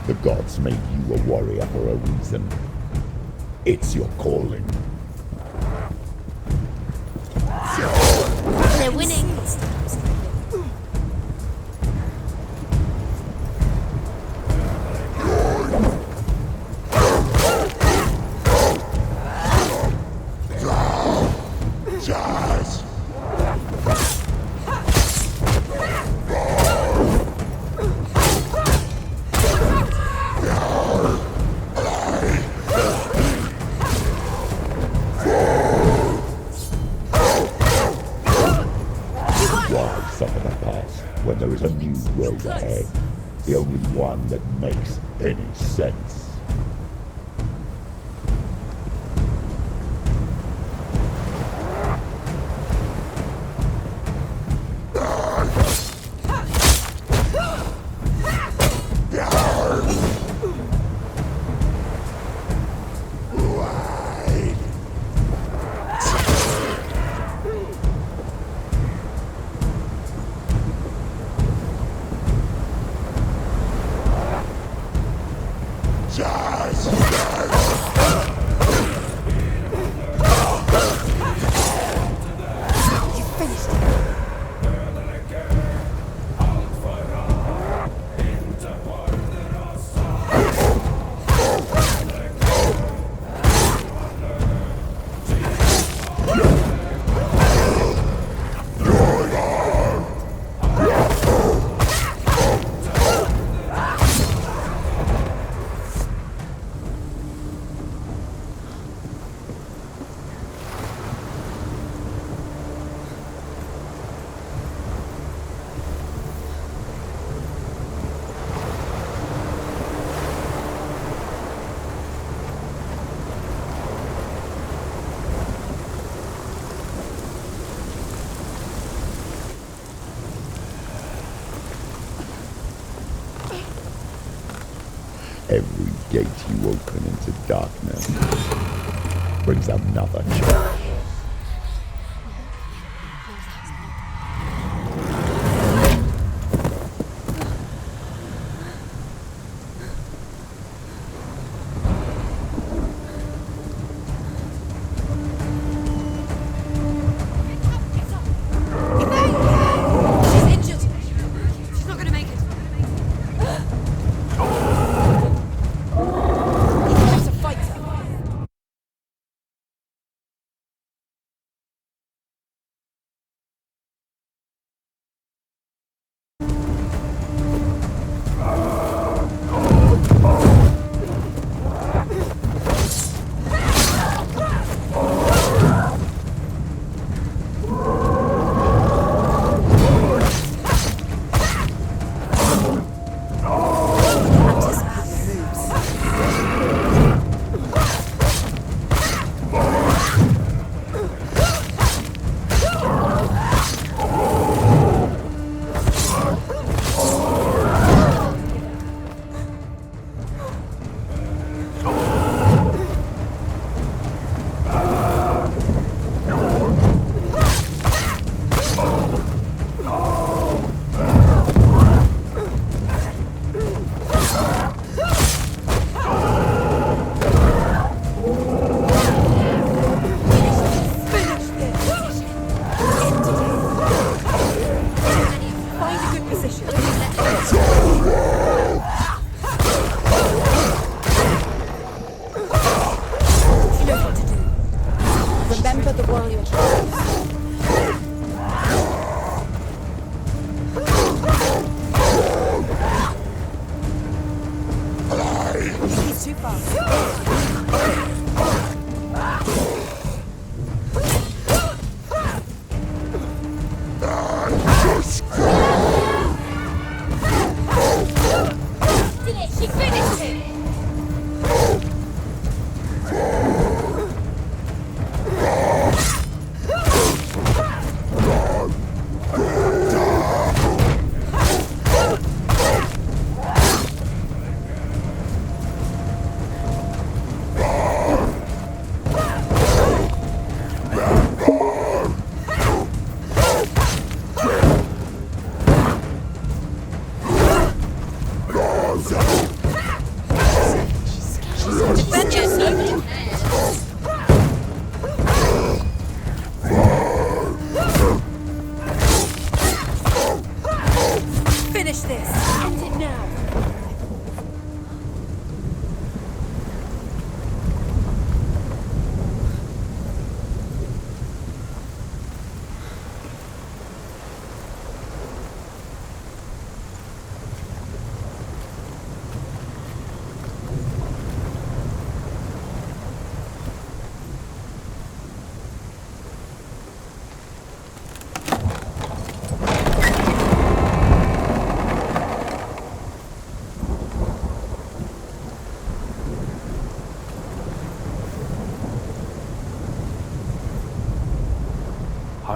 The gods made you a warrior for a reason. It's your calling. They're winning. When there is a new road ahead, the only one that makes any sense. Every gate you open into darkness brings another challenge.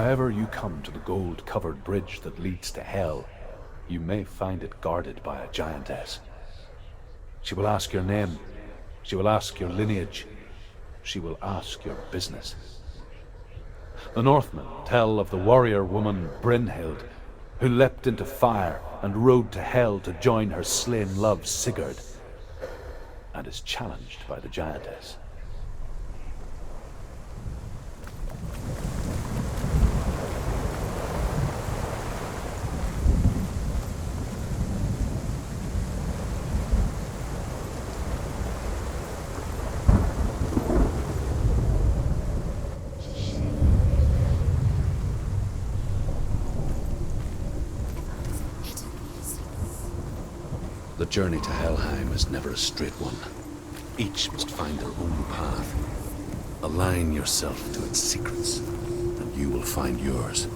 However you come to the gold-covered bridge that leads to Hell, you may find it guarded by a giantess. She will ask your name. She will ask your lineage. She will ask your business. The Northmen tell of the warrior woman Brynhild, who leapt into fire and rode to Hell to join her slain love Sigurd, and is challenged by the giantess. The journey to Helheim is never a straight one. Each must find their own path. Align yourself to its secrets, and you will find yours.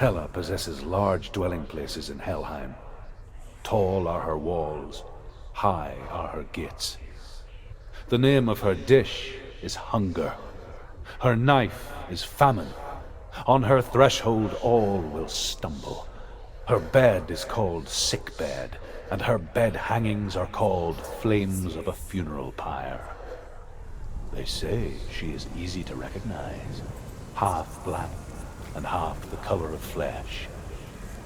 Hela possesses large dwelling places in Helheim. Tall are her walls, high are her gates. The name of her dish is hunger. Her knife is famine. On her threshold all will stumble. Her bed is called sick bed, and her bed hangings are called flames of a funeral pyre. They say she is easy to recognize, half black and half the color of flesh.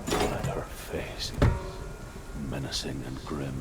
And her face, menacing and grim.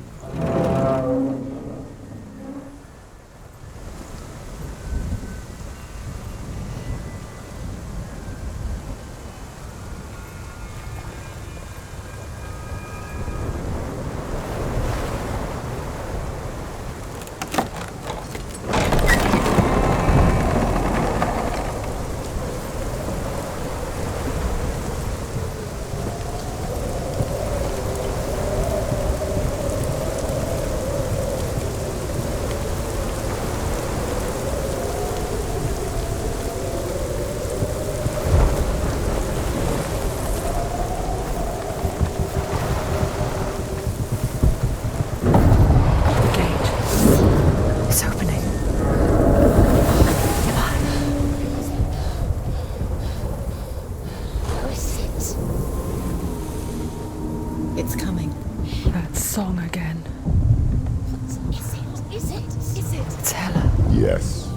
Yes,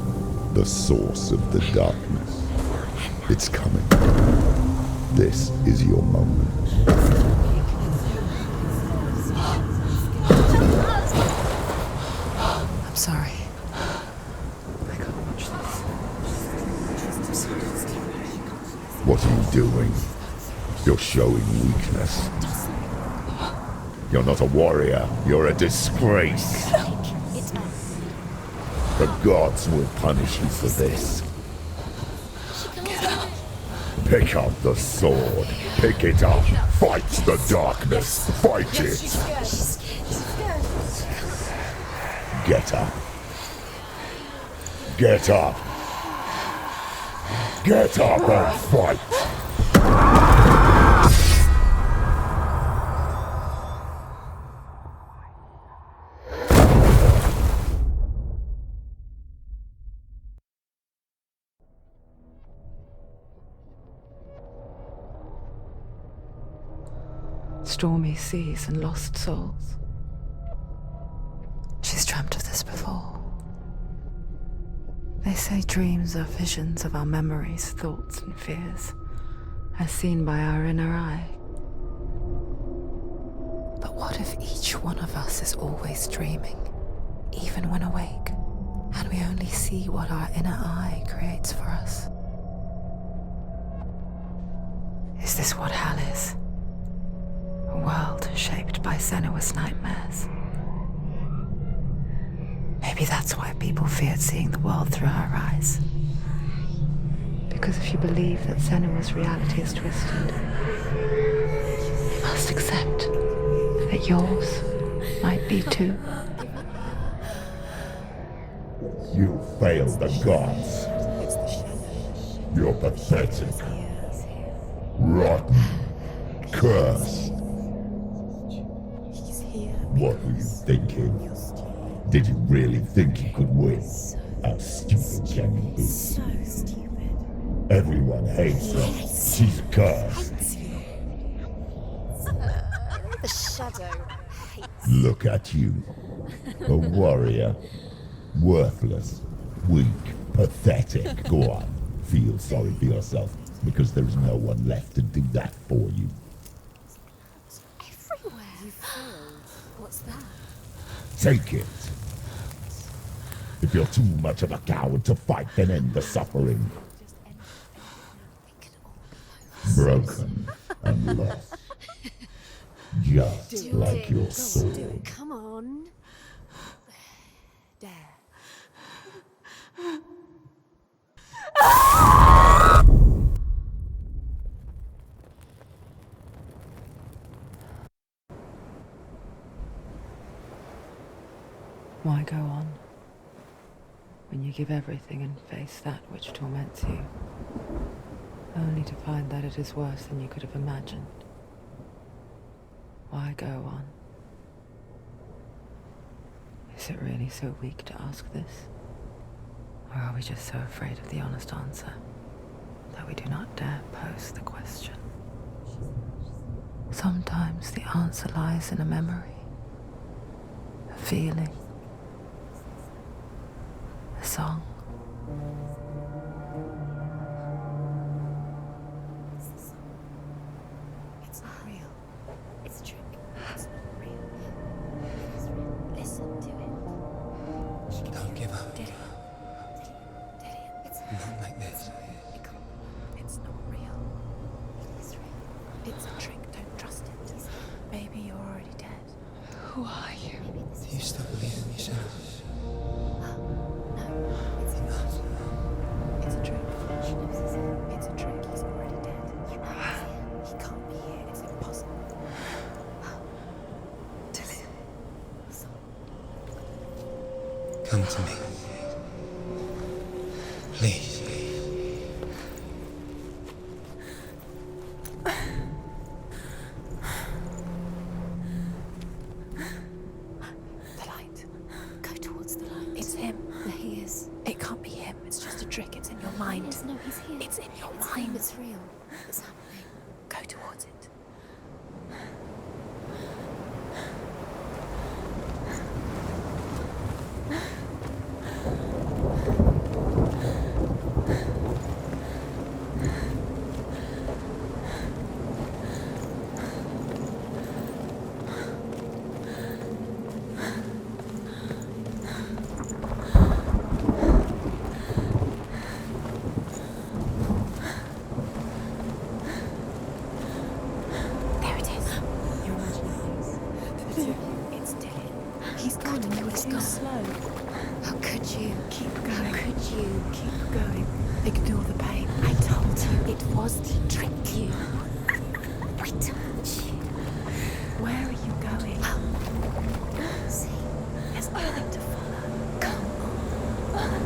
the source of the darkness. It's coming. This is your moment. I'm sorry. I can't watch this. What are you doing? You're showing weakness. You're not a warrior. You're a disgrace. The gods will punish you for this. Pick up the sword. Pick it up. Fight the darkness. Fight it. Get up. Get up. Get up and fight. Stormy seas and lost souls. She's dreamt of this before. They say dreams are visions of our memories, thoughts and fears, as seen by our inner eye. But what if each one of us is always dreaming, even when awake, and we only see what our inner eye creates for us? Is this what hell is? A world shaped by Senua's nightmares. Maybe that's why people feared seeing the world through her eyes. Because if you believe that Senua's reality is twisted, you must accept that yours might be too. You failed the gods. You're pathetic. Rotten. Cursed. What were you thinking? Did you really think you could win? How stupid can you be? So stupid. Everyone hates her. She's cursed. The shadow hates. Look at you. A warrior. Worthless. Weak. Pathetic. Go on. Feel sorry for yourself, because there is no one left to do that for you. Everywhere. You failed. What's that? Take it. If you're too much of a coward to fight, then end the suffering. Broken and lost. Just like your soul. Come on. Dare. Why go on when you give everything and face that which torments you, only to find that it is worse than you could have imagined? Why go on? Is it really so weak to ask this? Or are we just so afraid of the honest answer that we do not dare pose the question? Sometimes the answer lies in a memory, a feeling, a song. It's not real. It's a trick. It's not real. It's real. Listen to it. Don't give up. Did it? It's Not like this. it can't. It's not real. It is real. It's a trick. Don't trust it. Maybe you're already dead. Who are you? Maybe this Do you still believe in yourself? No, it's not. It's a trick. She knows it's him. It's a trick. He's already dead. You know he's here. He can't be here. It's impossible. Tilly. Come to me. Please. The light. Go towards the light. It's him. There he is. It can't be him. It's just a trick. It's in your mind. Yes, no, he's here. It's in your mind. It's real. It's happening. Go towards it. you. Keep going. Ignore the pain. I told you it was to trick you. I told you. Where are you going? See, there's nothing to follow. Come on.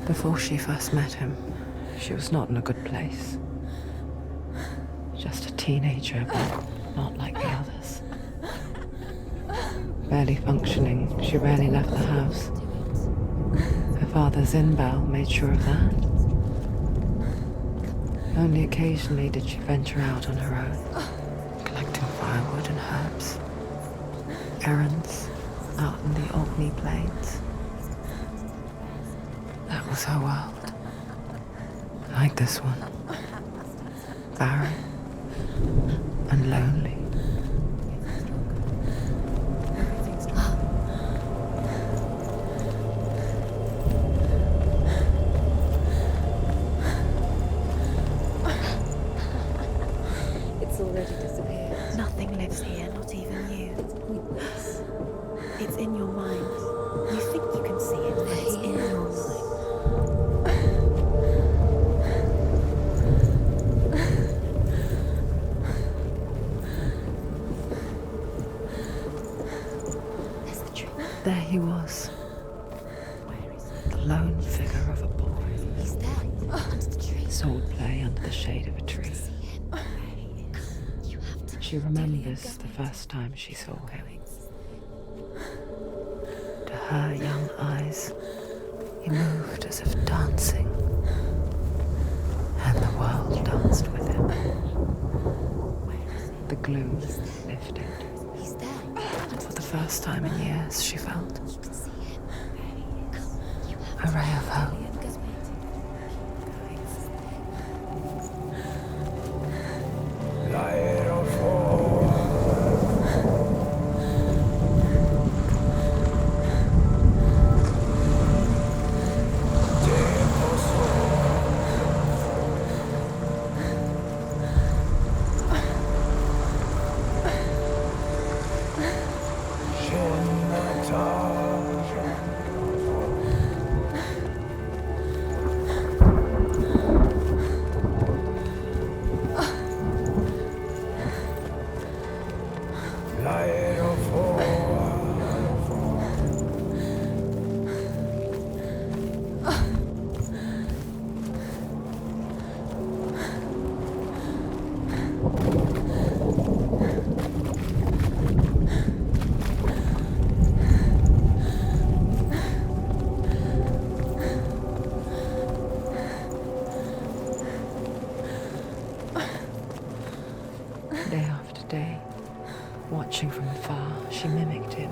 Before she first met him, she was not in a good place. Just a teenager, but not like the others. Barely functioning, she rarely left the house. Her father's in-bell made sure of that. Only occasionally did she venture out on her own, collecting firewood and herbs. Errands out in the Orkney Plains. That was her world. Like this one. Barren and lonely. It's already disappeared. Nothing lives here, not even you. It's in your mind. You think you can see it, but it's in your mind. There he was, the lone figure of a boy. He's there, under the tree. Swordplay under the shade of a tree. You have to. She remembers the first time she saw him. To her young eyes, he moved as if dancing, and the world danced with him. The gloom lifted. He's there. And for the first time in years, she felt You can see him. a ray of hope. Day after day, watching from afar, she mimicked him,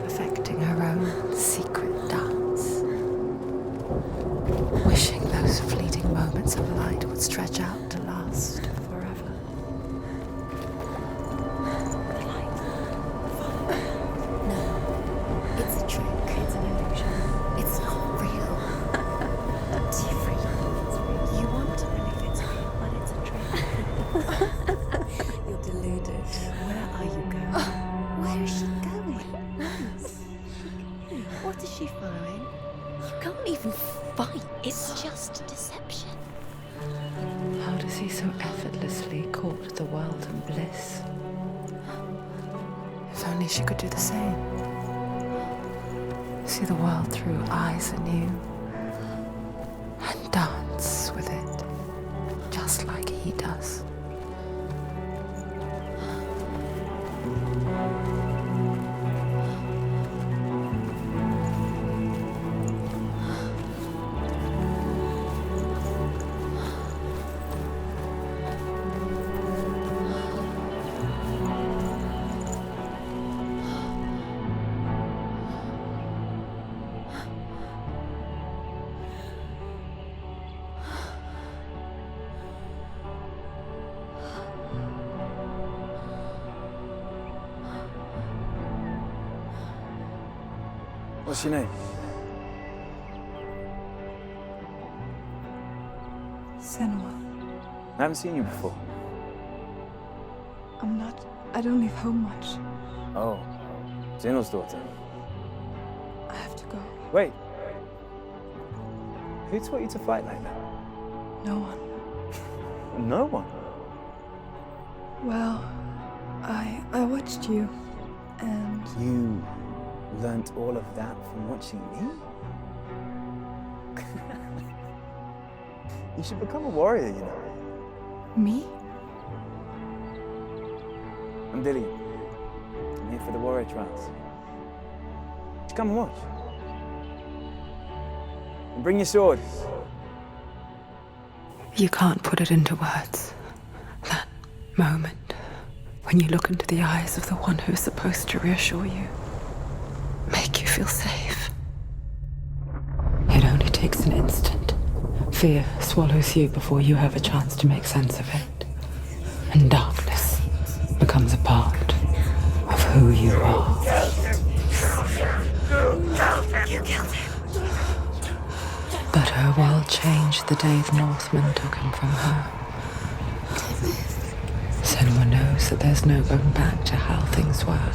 perfecting her own secret dance, wishing those fleeting moments of light would stretch out to last forever. The light. Follow. No. It's a trick. It's an illusion. It's not real. Do you really? You want to believe it's real, but it's a trick. You're deluded. Where are you going? Where is she going? What is she following? You can't even fight. It's just deception. How does he so effortlessly court the world and bliss? If only she could do the same. See the world through eyes anew and dance with it, just like he does. What's your name? Senua. I haven't seen you before. I don't leave home much. Oh, Zeno's daughter. I have to go. Wait. Who taught you to fight like that? No one. No one. Well, I watched you, and You learnt all of that from watching me? You should become a warrior, you know. me? I'm Dilly. I'm here for the warrior trials. Just come and watch. And bring your sword. You can't put it into words. That moment when you look into the eyes of the one who's supposed to reassure you, make you feel safe. It only takes an instant. Fear swallows you before you have a chance to make sense of it. And darkness becomes a part of who you are. You killed him. But her world changed the day the Northmen took him from her. Senua knows that there's no going back to how things were.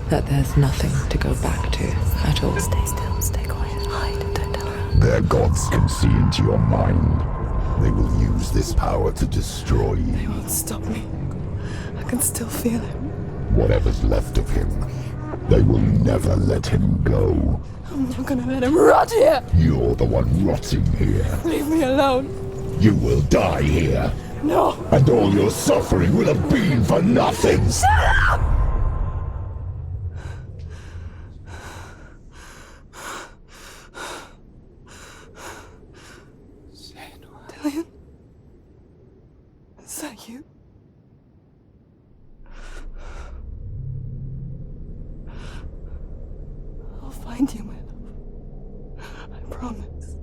That there's nothing to go back to at all. Stay still, stay quiet, hide, don't tell her. Their gods can see into your mind. They will use this power to destroy you. They won't stop me. I can still feel him. Whatever's left of him, they will never let him go. I'm not gonna let him rot here. You're the one rotting here. Leave me alone. You will die here. No. And all your suffering will have been for nothing. Dillian? Is that you? I'll find you, my love. I promise.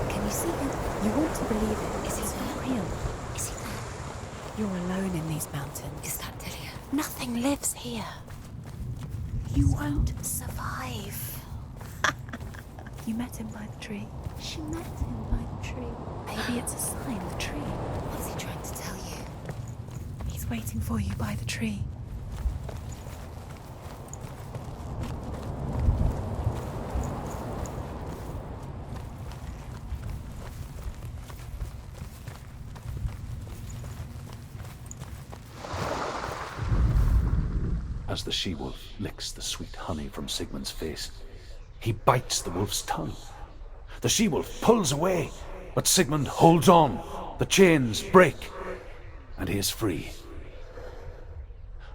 Can you see him? You want to believe it. Is he not real? Is he there? You're alone in these mountains. Is that Dillian? Nothing lives here. You won't survive. You met him by the tree. She met him by the tree. Maybe it's a sign, the tree. What is he trying to tell you? He's waiting for you by the tree. As the she-wolf licks the sweet honey from Sigmund's face, he bites the wolf's tongue. The she-wolf pulls away, but Sigmund holds on. The chains break, and he is free.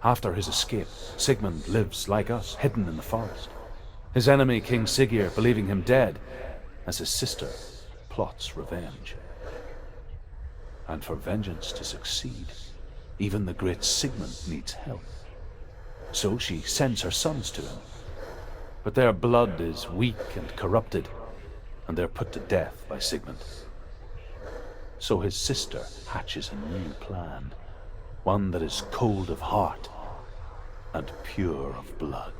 After his escape, Sigmund lives like us, hidden in the forest. His enemy, King Siggeir, believing him dead, as his sister plots revenge. And for vengeance to succeed, even the great Sigmund needs help. So she sends her sons to him. But their blood is weak and corrupted, and they're put to death by Sigmund. So his sister hatches a new plan, one that is cold of heart and pure of blood.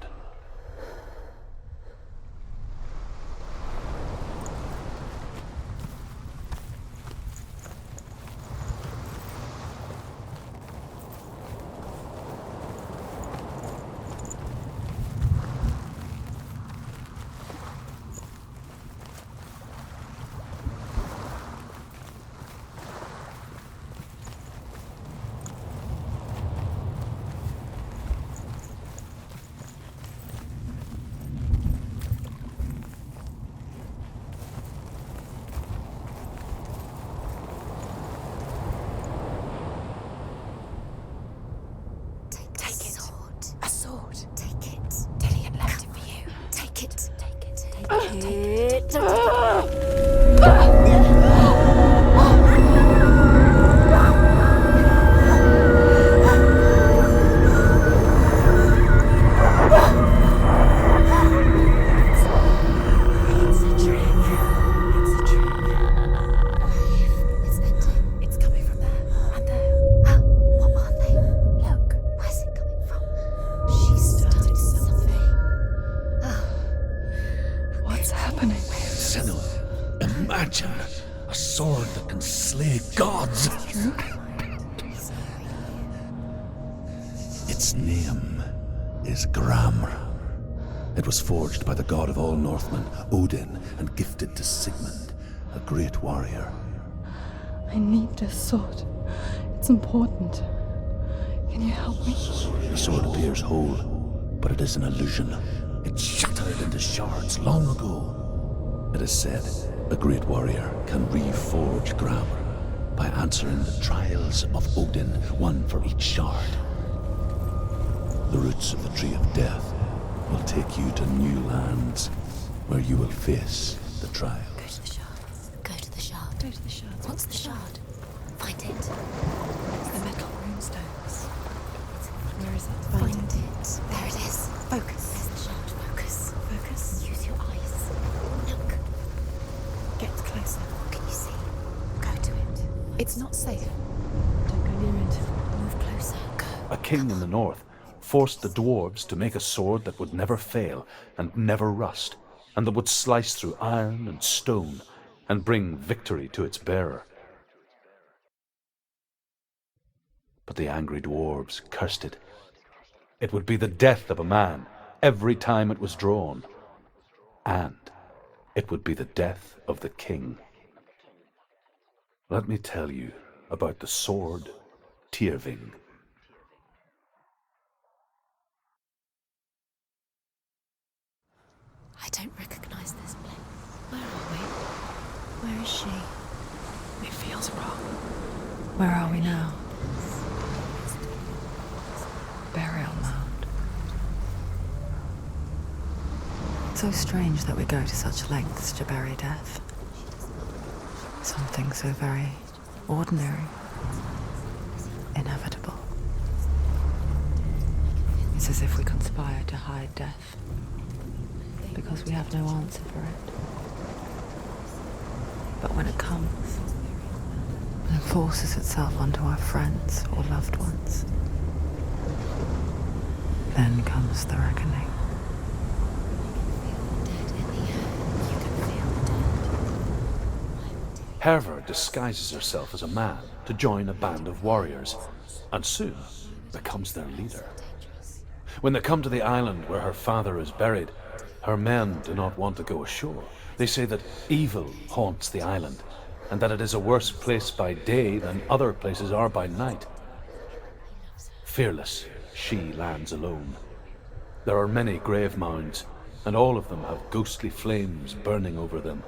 What's happening? Senua, imagine a sword that can slay gods. Its name is Gramr. It was forged by the god of all Northmen, Odin, and gifted to Sigmund, a great warrior. I need this sword. It's important. Can you help me? The sword appears whole, but it is an illusion. It shattered into shards long ago. It is said a great warrior can reforge Gramr by answering the trials of Odin, one for each shard. The roots of the Tree of Death will take you to new lands where you will face the trials. Go to the shards. Go to the shard. Go to the shards. What's the shard? Find it. It's the metal runestones. Where is it? Find it. There it is. Focus. There's the shard. Focus. Focus. Use your eyes. Look. Get closer. What can you see? Go to it. It's not safe. Don't go near it. Move closer. Go. A king in the north forced the dwarves to make a sword that would never fail and never rust, and that would slice through iron and stone and bring victory to its bearer. But the angry dwarves cursed it. It would be the death of a man every time it was drawn, and it would be the death of the king. Let me tell you about the sword Tyrving. I don't recognize this place. Where are we? Where is she? It feels wrong. Where are we now? Burial mound. It's so strange that we go to such lengths to bury death. Something so very ordinary, inevitable. It's as if we conspire to hide death, because we have no answer for it. But when it comes, and it forces itself onto our friends or loved ones, then comes the reckoning. Hervor disguises herself as a man to join a band of warriors, and soon becomes their leader. When they come to the island where her father is buried, her men do not want to go ashore. They say that evil haunts the island, and that it is a worse place by day than other places are by night. Fearless, she lands alone. There are many grave mounds, and all of them have ghostly flames burning over them.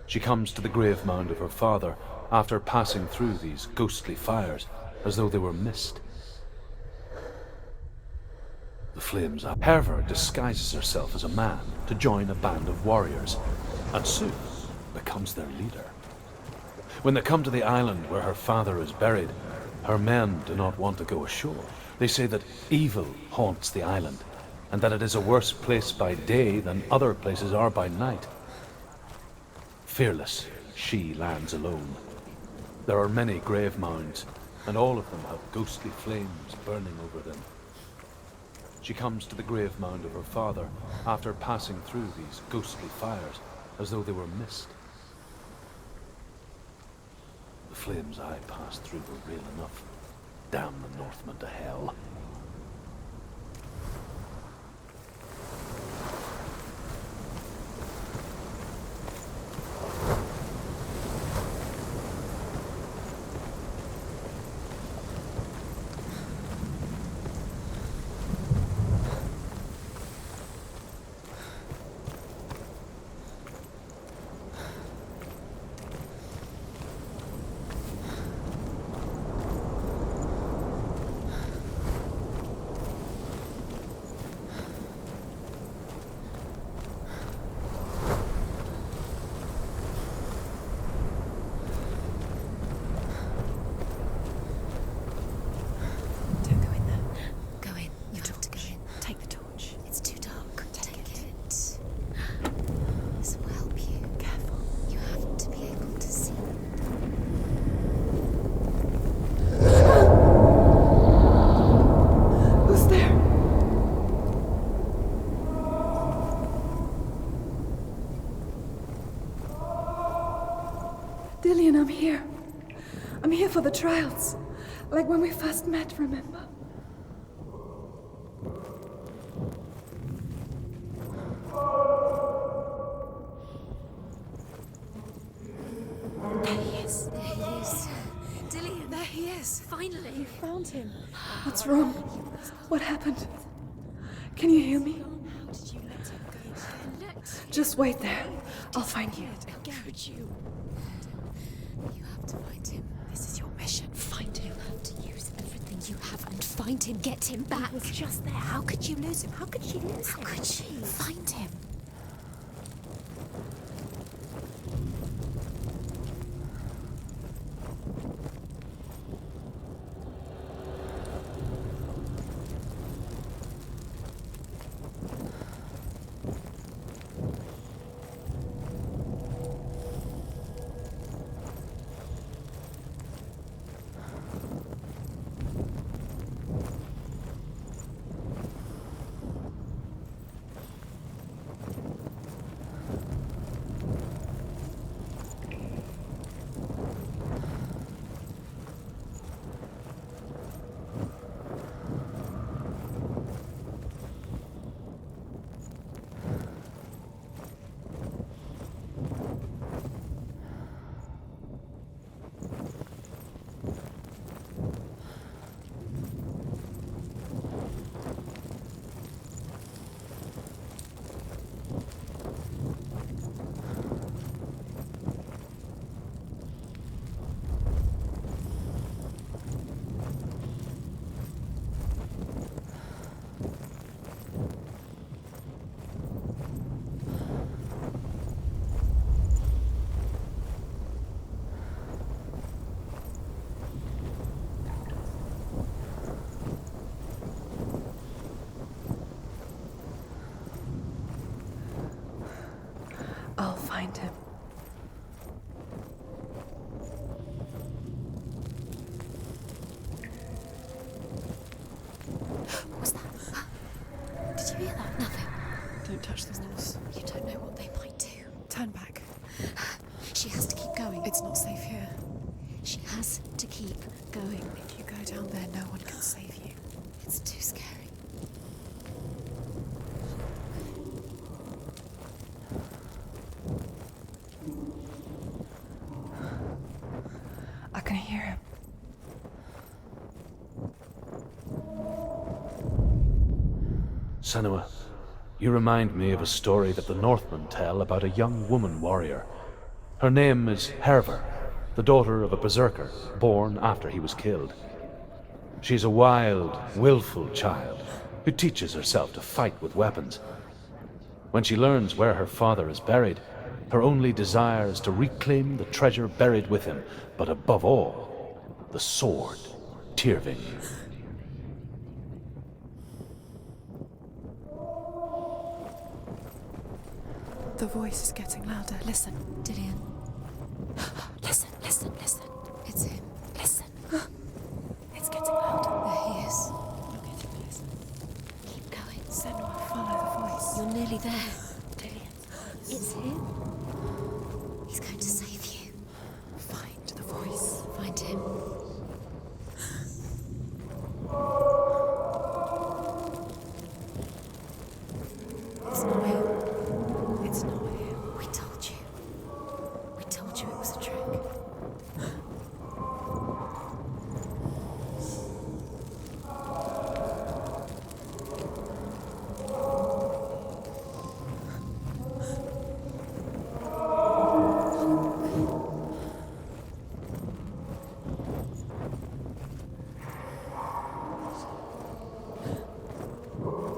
She comes to the grave mound of her father after passing through these ghostly fires as though they were mist. The flames up. Hervor disguises herself as a man to join a band of warriors, and soon becomes their leader. When they come to the island where her father is buried, her men do not want to go ashore. They say that evil haunts the island, and that it is a worse place by day than other places are by night. Fearless, she lands alone. There are many grave mounds, and all of them have ghostly flames burning over them. She comes to the grave mound of her father after passing through these ghostly fires as though they were mist. The flames I passed through were real enough. Damn the Northmen to hell. Dillian, I'm here. I'm here for the trials. Like when we first met, remember? There he is. There he is. Dillian, there he is. Finally. You found him. What's wrong? What happened? Can you hear me? How did you let him go? Just wait there. I'll find you. How could you? You have to find him. This is your mission. Find him. You have to use everything you have and find him. Get him back. He was just there. How could you lose him? How could she lose him? How could she? Find him. I'll find him. What was that? Did you hear that? Nothing. Don't touch those walls. You don't know what they might do. Turn back. She has to keep going. It's not safe here. She has to keep going. If you go down there, no one can save you. It's too scary. I can hear him. Senua, you remind me of a story that the Northmen tell about a young woman warrior. Her name is Herver, the daughter of a berserker, born after he was killed. She's a wild, willful child who teaches herself to fight with weapons. When she learns where her father is buried, her only desire is to reclaim the treasure buried with him, but above all, the sword, Tyrving. The voice is getting louder. Listen. Dillian. Listen, listen, listen. It's him. Listen. It's getting louder. There he is. Look at him, listen. Keep going. Senua, follow the voice. You're nearly there. Dillian. It's him. He's going to save you. Find the voice. Find him. It's not him. It's not him. We told you. We told you it was a trick.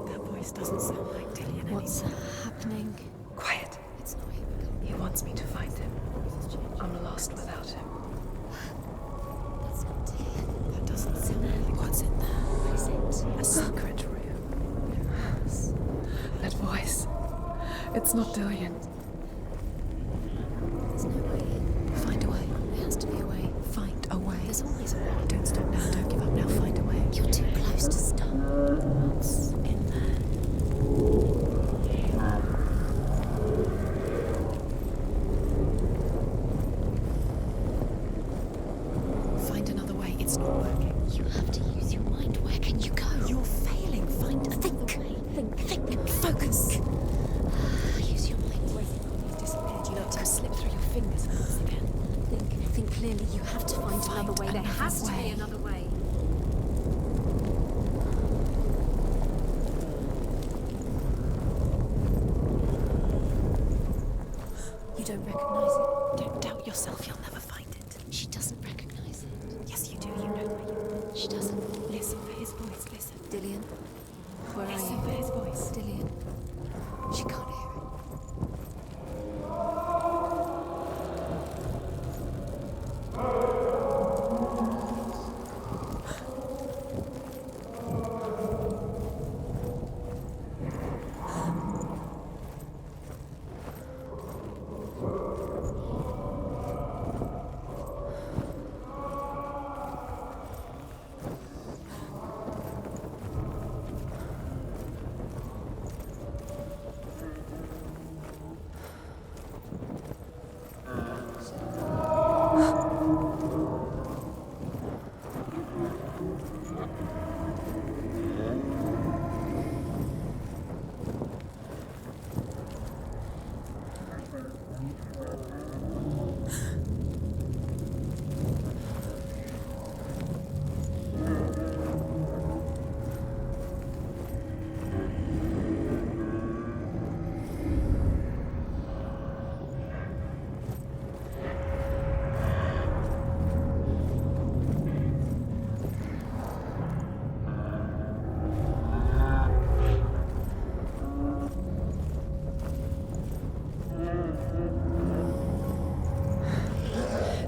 That voice doesn't sound like Dillian anymore. What's happening? Quiet. It's not him. He wants me to find him. I'm lost without him. That's not Dillian. That doesn't sound like what's in there. What is it? A secret room. That voice. It's not Dillian. There's no way in. Find a way. There has to be a way. Find a way. There's always a way. Don't stop now. Don't give up now. Find a way. You're too close to stop. What's in there? Clearly, you have to find another way. There has to be another way. You don't recognize it. Don't doubt yourself. You'll never find it. She doesn't recognize it. Yes, you do. You know where you. She doesn't. Listen for his voice. Listen. Dillian, where are Listen you? for his voice. Dillian. She can't hear it.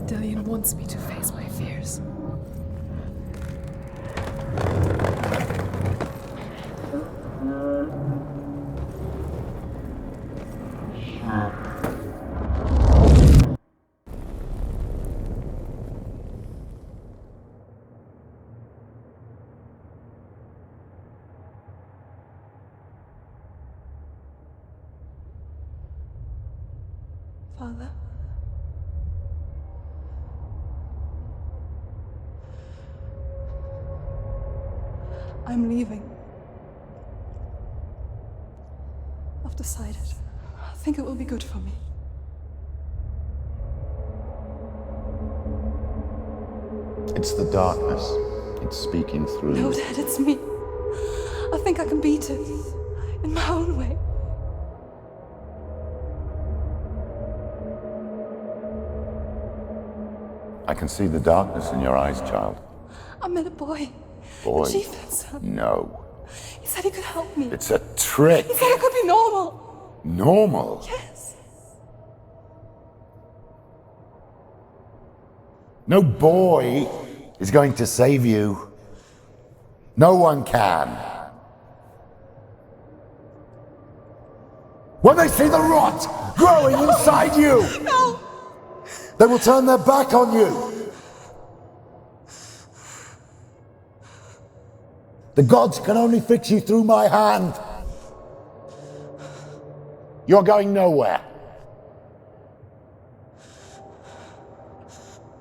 Dillian wants me to face my fears. Father? I'm leaving. I've decided. I think it will be good for me. It's the darkness. It's speaking through No, you. Dad, it's me. I think I can beat it. In my own way. I can see the darkness in your eyes, child. I met a boy. Boy. The chief and son. No. He said he could help me. It's a trick. He said I could be normal. Normal. Yes. No boy is going to save you. No one can. When they see the rot growing inside you, No! they will turn their back on you. The gods can only fix you through my hand. You're going nowhere.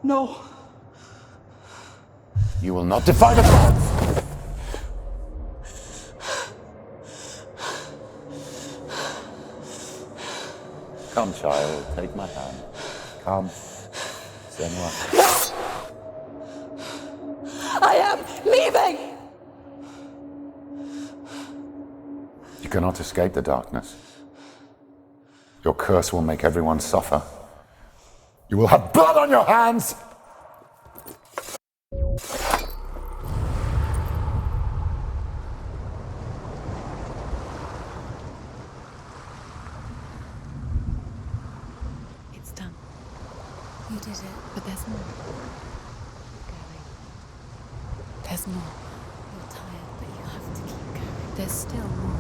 No. You will not defy the gods. Come, child, take my hand. Come, Senua. I am leaving! You cannot escape the darkness. Your curse will make everyone suffer. You will have blood on your hands! It's done. You did it, but there's more. There's more. You're tired, but you have to keep going. There's still more.